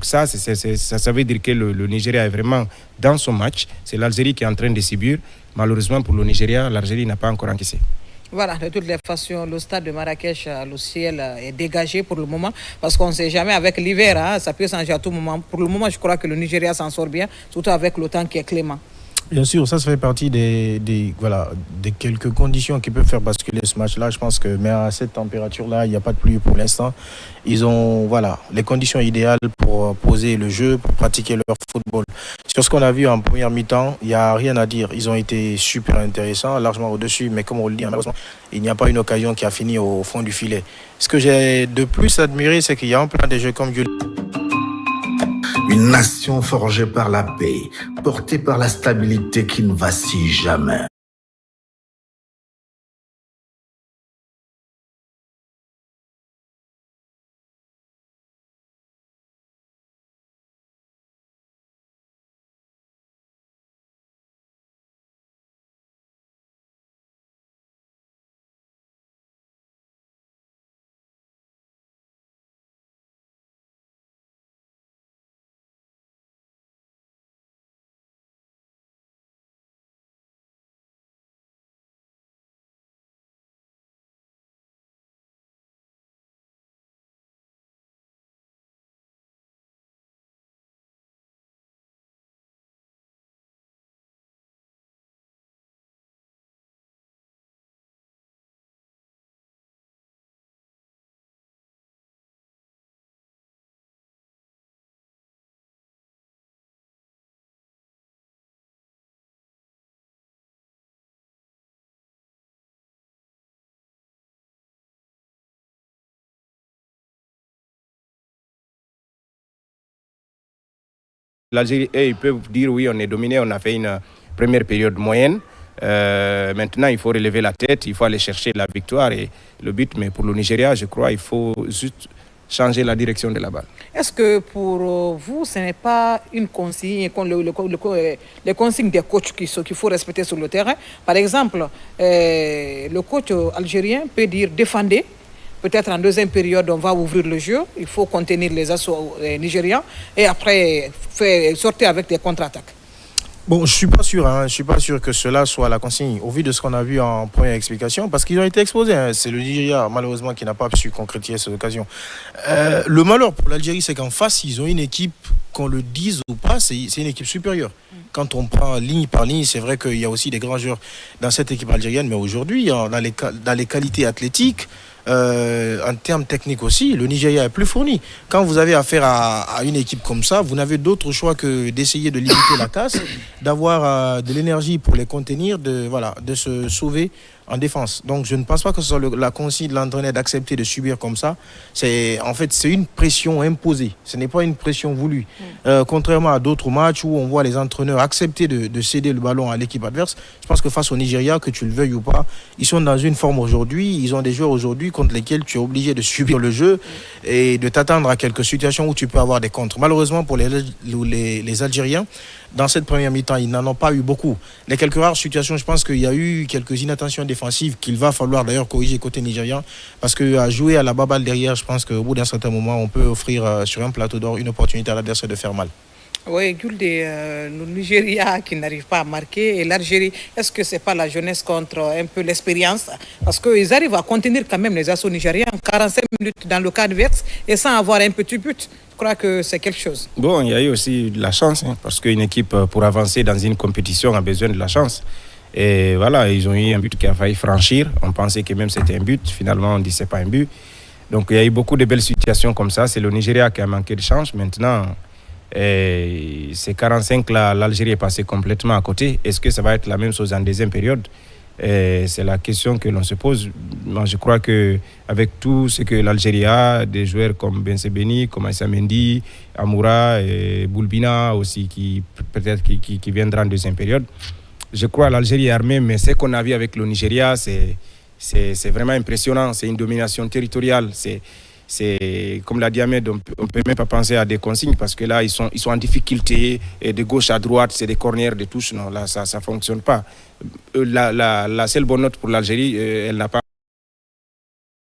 Donc ça veut dire que le Nigeria est vraiment dans son match. C'est l'Algérie qui est en train de subir. Malheureusement pour le Nigeria, l'Algérie n'a pas encore encaissé. Voilà, de toutes les façons, le stade de Marrakech, le ciel est dégagé pour le moment, parce qu'on ne sait jamais, avec l'hiver, hein, ça peut changer à tout moment. Pour le moment, je crois que le Nigeria s'en sort bien, surtout avec le temps qui est clément. Bien sûr, ça fait partie des quelques conditions qui peuvent faire basculer ce match-là. Je pense que, mais à cette température-là, il n'y a pas de pluie pour l'instant. Ils ont les conditions idéales pour poser le jeu, pour pratiquer leur football. Sur ce qu'on a vu en première mi-temps, il n'y a rien à dire. Ils ont été super intéressants, largement au-dessus, mais comme on le dit, malheureusement, il n'y a pas une occasion qui a fini au fond du filet. Ce que j'ai de plus admiré, c'est qu'il y a un plan de jeu comme Dieu. Une nation forgée par la paix, portée par la stabilité qui ne vacille jamais. L'Algérie, ils peuvent dire oui, on est dominé, on a fait une première période moyenne. Maintenant, il faut relever la tête, il faut aller chercher la victoire et le but. Mais pour le Nigeria, je crois qu'il faut juste changer la direction de la balle. Est-ce que pour vous, ce n'est pas une consigne, les consignes des coachs qu'il faut respecter sur le terrain? Par exemple, le coach algérien peut dire défendez. Peut-être en deuxième période, on va ouvrir le jeu. Il faut contenir les assauts nigérians et après sortir avec des contre-attaques. Bon, je suis pas sûr que cela soit la consigne au vu de ce qu'on a vu en première explication, parce qu'ils ont été exposés. C'est le Nigeria, malheureusement, qui n'a pas su concrétiser cette occasion. Le malheur pour l'Algérie, c'est qu'en face, ils ont une équipe, qu'on le dise ou pas, c'est une équipe supérieure. Quand on prend ligne par ligne, c'est vrai qu'il y a aussi des grands joueurs dans cette équipe algérienne, mais aujourd'hui, dans les qualités athlétiques, en termes techniques aussi, le Nigeria est plus fourni. Quand vous avez affaire à une équipe comme ça, vous n'avez d'autre choix que d'essayer de limiter la casse, d'avoir de l'énergie pour les contenir, de se sauver en défense. Donc je ne pense pas que ce soit la consigne de l'entraîneur d'accepter de subir comme ça. C'est une pression imposée. Ce n'est pas une pression voulue. Contrairement à d'autres matchs où on voit les entraîneurs accepter de céder le ballon à l'équipe adverse, je pense que face au Nigeria, que tu le veuilles ou pas, ils sont dans une forme aujourd'hui, ils ont des joueurs aujourd'hui contre lesquels tu es obligé de subir le jeu et de t'attendre à quelques situations où tu peux avoir des contres. Malheureusement pour les Algériens, dans cette première mi-temps, ils n'en ont pas eu beaucoup. Les quelques rares situations, je pense qu'il y a eu quelques inattentions défensives qu'il va falloir d'ailleurs corriger côté nigérien, parce qu'à jouer à la baballe derrière, je pense qu'au bout d'un certain moment, on peut offrir sur un plateau d'or une opportunité à l'adversaire de faire mal. Oui, Gulde, le Nigeria qui n'arrive pas à marquer et l'Algérie, est-ce que ce n'est pas la jeunesse contre un peu l'expérience? Parce qu'ils arrivent à contenir quand même les assauts nigériens en 45 minutes dans le cas adverse et sans avoir un petit but. Je crois que c'est quelque chose. Bon, il y a eu aussi de la chance, parce qu'une équipe, pour avancer dans une compétition, a besoin de la chance. Et voilà, ils ont eu un but qui a failli franchir. On pensait que même c'était un but. Finalement, on dit que ce n'est pas un but. Donc, il y a eu beaucoup de belles situations comme ça. C'est le Nigeria qui a manqué de chance. Maintenant, ces 45-là, l'Algérie est passée complètement à côté. Est-ce que ça va être la même chose en deuxième période? C'est la question que l'on se pose. Moi, je crois qu'avec tout ce que l'Algérie a, des joueurs comme Ben Sebeni, comme Aïssa Mendy, Amoura et Boulbina aussi, qui viendra en deuxième période, je crois que l'Algérie est armée, mais ce qu'on a vu avec le Nigeria, c'est vraiment impressionnant. C'est une domination territoriale. C'est comme l'a dit Ahmed, on ne peut même pas penser à des consignes parce que là, ils sont en difficulté. Et de gauche à droite, c'est des corners, des touches. Non, là, ça ne fonctionne pas. La seule bonne note pour l'Algérie, elle n'a pas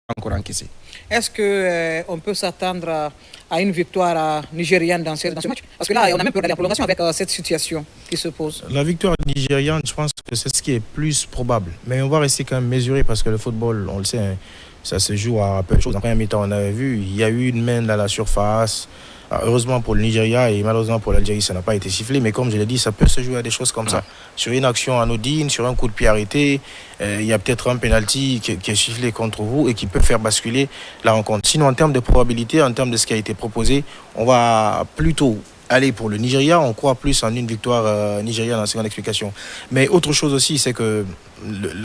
encore encaissé. Est-ce qu'on peut s'attendre à une victoire nigériane dans ce match? Parce que là, on a même peur de la prolongation avec cette situation qui se pose. La victoire nigériane, je pense que c'est ce qui est plus probable. Mais on va rester quand même mesuré parce que le football, on le sait, hein, ça se joue à peu de choses. En première mi-temps, on avait vu, il y a eu une main dans la surface. Heureusement pour le Nigeria et malheureusement pour l'Algérie, ça n'a pas été sifflé. Mais comme je l'ai dit, ça peut se jouer à des choses comme ça. Sur une action anodine, sur un coup de pied arrêté, il y a peut-être un penalty qui est sifflé contre vous et qui peut faire basculer la rencontre. Sinon, en termes de probabilité, en termes de ce qui a été proposé, on va plutôt aller pour le Nigeria. On croit plus en une victoire nigériane en seconde explication. Mais autre chose aussi, c'est que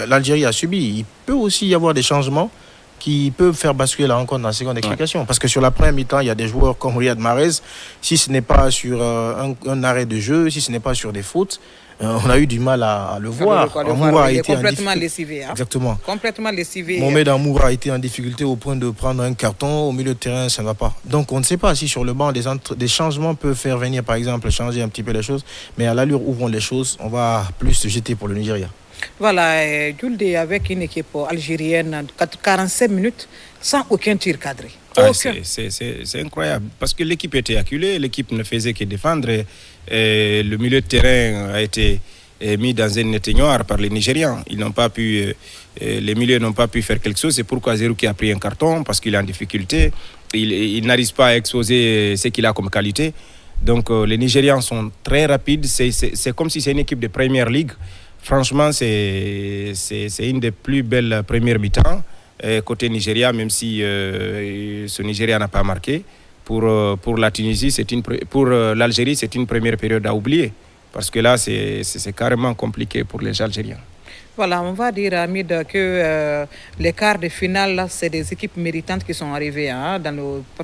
l'Algérie a subi. Il peut aussi y avoir des changements qui peuvent faire basculer la rencontre dans la seconde explication. Parce que sur la première mi-temps, il y a des joueurs comme Riyad Mahrez. Si ce n'est pas sur un arrêt de jeu, si ce n'est pas sur des fautes, on a eu du mal à le voir. Amoura a été complètement lessivé. Hein? Exactement. Complètement lessivé. Mohamed Amoura a été en difficulté au point de prendre un carton. Au milieu de terrain, ça ne va pas. Donc on ne sait pas si sur le banc, des changements peuvent faire venir, par exemple, changer un petit peu les choses. Mais à l'allure où vont les choses, on va plus se jeter pour le Nigeria. Voilà, Julde avec une équipe algérienne, 47 minutes, sans aucun tir cadré. C'est incroyable, parce que l'équipe était acculée, l'équipe ne faisait que défendre. Et le milieu de terrain a été mis dans un éteignoir par les Nigérians. Ils n'ont pas pu, les milieux n'ont pas pu faire quelque chose. C'est pourquoi Zerouki a pris un carton, parce qu'il est en difficulté. Il n'arrive pas à exposer ce qu'il a comme qualité. Donc les Nigérians sont très rapides. C'est comme si c'est une équipe de première ligue. Franchement, c'est une des plus belles premières mi-temps côté Nigeria, même si ce Nigeria n'a pas marqué. Pour la Tunisie, pour l'Algérie, c'est une première période à oublier. Parce que là, c'est carrément compliqué pour les Algériens. Voilà, on va dire, Hamid, que les quarts de finale, là, c'est des équipes méritantes qui sont arrivées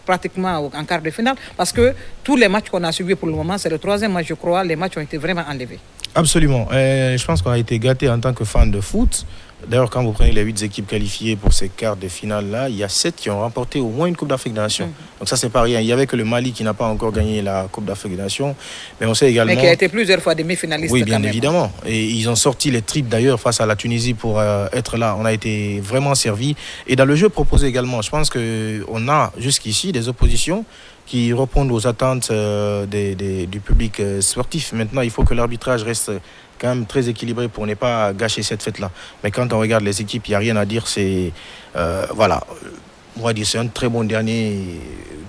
pratiquement en quart de finale. Parce que tous les matchs qu'on a suivis pour le moment, c'est le troisième match, je crois, les matchs ont été vraiment enlevés. Absolument. Je pense qu'on a été gâtés en tant que fan de foot. D'ailleurs, quand vous prenez les 8 équipes qualifiées pour ces quarts de finale-là, il y a 7 qui ont remporté au moins une Coupe d'Afrique des Nations. Donc ça, c'est pas rien. Il y avait que le Mali qui n'a pas encore gagné la Coupe d'Afrique des Nations. Mais on sait également... Mais qui a été plusieurs fois demi-finaliste. Oui, bien évidemment. Et ils ont sorti les tripes d'ailleurs face à la Tunisie pour être là. On a été vraiment servis. Et dans le jeu proposé également, je pense qu'on a jusqu'ici des oppositions qui répondent aux attentes du public sportif. Maintenant, il faut que l'arbitrage reste quand même très équilibré pour ne pas gâcher cette fête-là. Mais quand on regarde les équipes, il n'y a rien à dire. C'est voilà, on va dire c'est un très bon dernier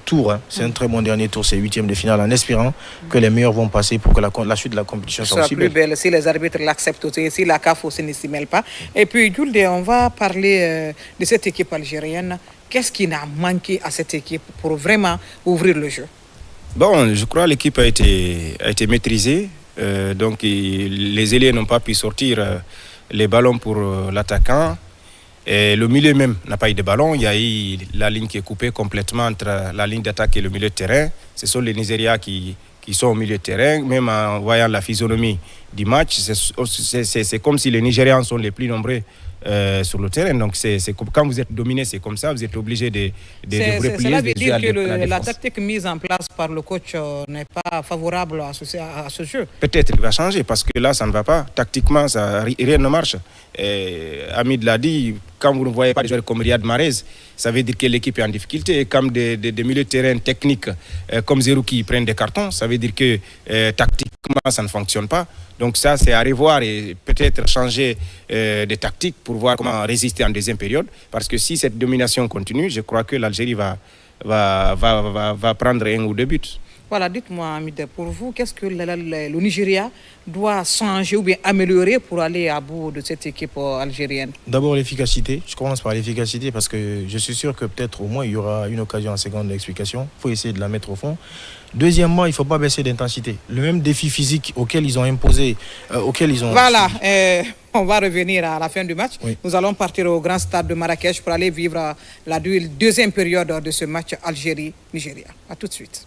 tour. Hein. C'est un très bon dernier tour, c'est 8e de finale, en espérant que les meilleurs vont passer pour que la suite de la compétition soit aussi plus belle. Si les arbitres l'acceptent aussi, si la CAF aussi ne s'y mêle pas. Et puis, Julde, on va parler de cette équipe algérienne. Qu'est-ce qui n'a manqué à cette équipe pour vraiment ouvrir le jeu? Bon, je crois que l'équipe a été maîtrisée. Donc les ailiers n'ont pas pu sortir les ballons pour l'attaquant. Et le milieu même n'a pas eu de ballon. Il y a eu la ligne qui est coupée complètement entre la ligne d'attaque et le milieu de terrain. Ce sont les Nigérians qui sont au milieu de terrain. Même en voyant la physionomie du match, c'est comme si les Nigérians sont les plus nombreux sur le terrain. Donc quand vous êtes dominé, c'est comme ça, vous êtes obligé de replier. Cela veut dire que la tactique mise en place par le coach n'est pas favorable à ce jeu. Peut-être qu'il va changer parce que là, ça ne va pas. Tactiquement, rien ne marche. Hamid l'a dit, quand vous ne voyez pas des joueurs comme Riyad Mahrez, ça veut dire que l'équipe est en difficulté. Et comme des milieux de terrain techniques comme Zerouki prennent des cartons, ça veut dire que tactiquement, ça ne fonctionne pas. Donc ça, c'est à revoir et peut-être changer de tactique pour voir comment résister en deuxième période. Parce que si cette domination continue, je crois que l'Algérie va prendre un ou deux buts. Voilà, dites-moi, Hamid, pour vous, qu'est-ce que le Nigeria doit changer ou bien améliorer pour aller à bout de cette équipe algérienne? D'abord, l'efficacité. Je commence par l'efficacité parce que je suis sûr que peut-être au moins il y aura une occasion en seconde d'explication. Il faut essayer de la mettre au fond. Deuxièmement, il ne faut pas baisser d'intensité. Le même défi physique auquel ils ont imposé, Voilà, on va revenir à la fin du match. Oui. Nous allons partir au grand stade de Marrakech pour aller vivre la deuxième période de ce match Algérie-Nigeria. À tout de suite.